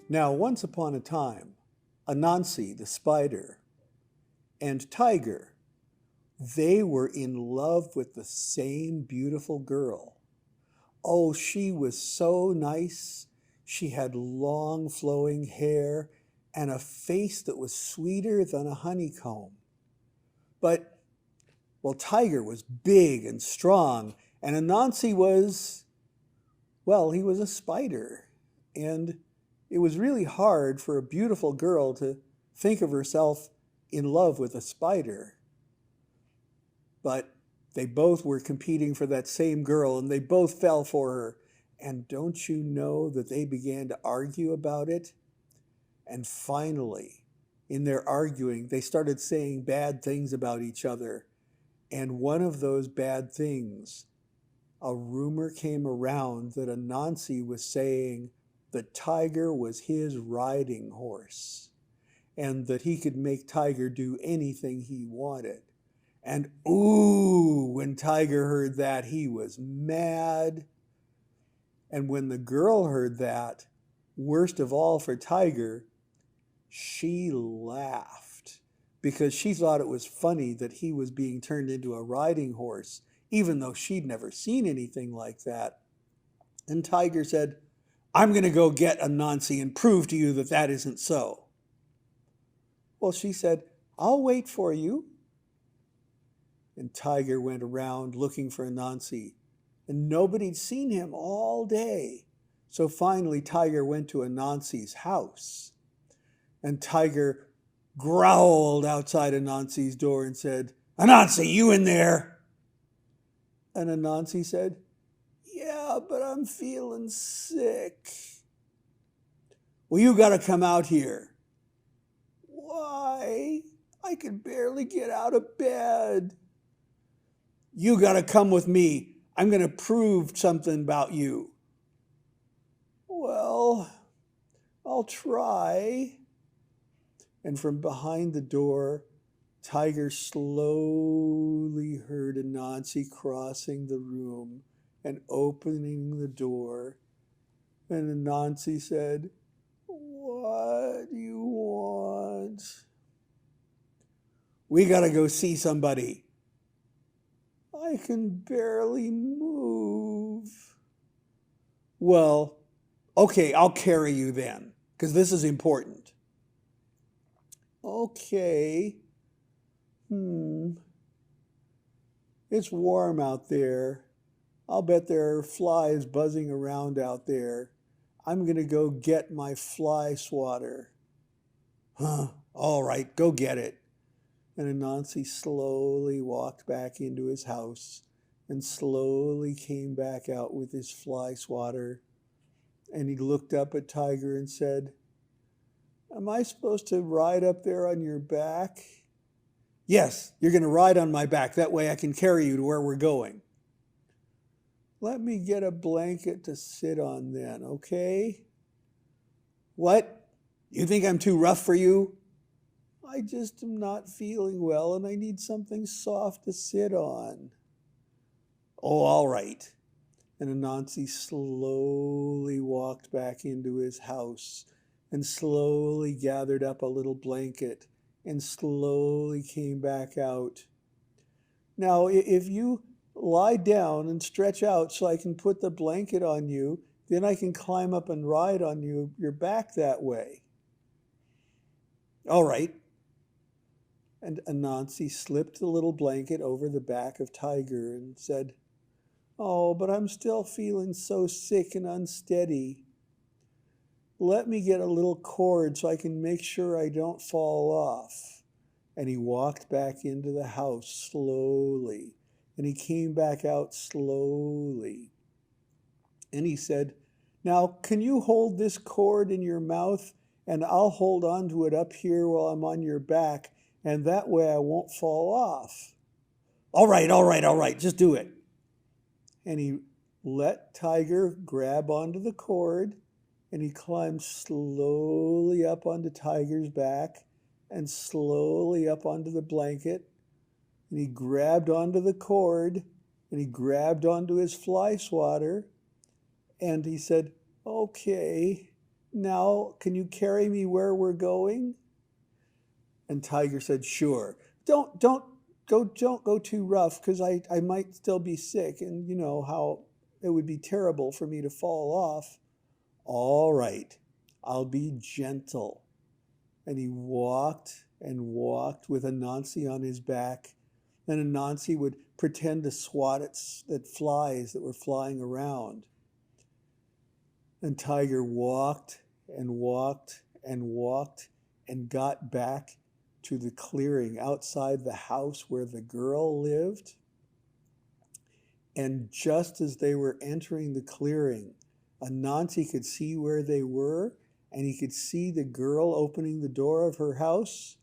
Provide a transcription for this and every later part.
Now, once upon a time, Anansi, the spider, and Tiger, they were in love with the same beautiful girl. Oh, she was so nice. She had long flowing hair and a face that was sweeter than a honeycomb. But, well, Tiger was big and strong, and Anansi was, well, he was a spider. And it was really hard for a beautiful girl to think of herself in love with a spider. But they both were competing for that same girl, and they both fell for her. And don't you know that they began to argue about it? And finally, in their arguing, they started saying bad things about each other. And one of those bad things, a rumor came around that Anansi was saying that Tiger was his riding horse, and that he could make Tiger do anything he wanted. And ooh, when Tiger heard that, he was mad. And when the girl heard that, worst of all for Tiger, she laughed because she thought it was funny that he was being turned into a riding horse, even though she'd never seen anything like that. And Tiger said, "I'm going to go get Anansi and prove to you that that isn't so." Well, she said, "I'll wait for you." And Tiger went around looking for Anansi, and nobody'd seen him all day. So finally, Tiger went to Anansi's house. And Tiger growled outside Anansi's door and said, "Anansi, you in there?" And Anansi said, "Yeah, but I'm feeling sick." "Well, you got to come out here." "Why? I can barely get out of bed." "You got to come with me. I'm going to prove something about you." "Well, I'll try." And from behind the door, Tiger slowly heard Anansi crossing the room and opening the door. And Anansi said, "What do you want?" "We got to go see somebody." "I can barely move." "Well, okay, I'll carry you then, because this is important." "Okay. It's warm out there. I'll bet there are flies buzzing around out there. I'm going to go get my fly swatter." "Huh, all right, go get it." And Anansi slowly walked back into his house and slowly came back out with his fly swatter. And he looked up at Tiger and said, "Am I supposed to ride up there on your back?" "Yes, you're going to ride on my back. That way I can carry you to where we're going." "Let me get a blanket to sit on then, okay?" "What? You think I'm too rough for you?" "I just am not feeling well and I need something soft to sit on." "Oh, all right." And Anansi slowly walked back into his house and slowly gathered up a little blanket and slowly came back out. "Now, if you lie down and stretch out so I can put the blanket on you, then I can climb up and ride on your back that way." "All right." And Anansi slipped the little blanket over the back of Tiger and said, "Oh, but I'm still feeling so sick and unsteady. Let me get a little cord so I can make sure I don't fall off." And he walked back into the house slowly, and he came back out slowly. And he said, "Now, can you hold this cord in your mouth, and I'll hold on to it up here while I'm on your back, and that way I won't fall off." All right, just do it." And he let Tiger grab onto the cord, and he climbed slowly up onto Tiger's back and slowly up onto the blanket. And he grabbed onto the cord, and he grabbed onto his fly swatter, and he said, "Okay." Now, can you carry me where we're going? And Tiger said, sure. Don't go too rough, because I might still be sick, and you know how it would be terrible for me to fall off. All right, I'll be gentle. And he walked and walked with Anansi on his back. Then Anansi would pretend to swat at flies that were flying around. And Tiger walked and walked and walked and got back to the clearing outside the house where the girl lived. And just as they were entering the clearing, Anansi could see where they were, and he could see the girl opening the door of her house.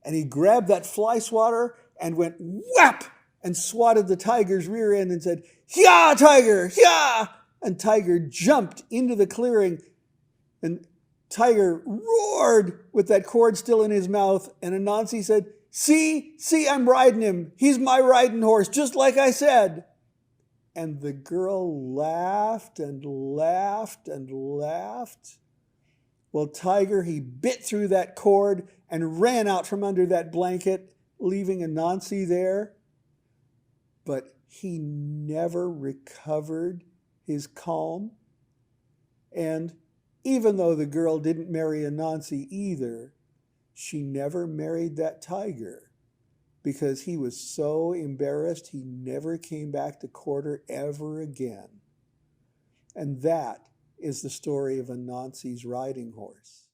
And he grabbed that fly swatter and went whap and swatted the tiger's rear end and said, "Yeah, Tiger, yeah!" And Tiger jumped into the clearing, and Tiger roared with that cord still in his mouth. And Anansi said, see, I'm riding him. He's my riding horse, just like I said. And the girl laughed and laughed and laughed. Well, Tiger, he bit through that cord and ran out from under that blanket, leaving Anansi there. But he never recovered his calm. And even though the girl didn't marry Anansi either, she never married that tiger, because he was so embarrassed he never came back to court her ever again. And that is the story of Anansi's riding horse.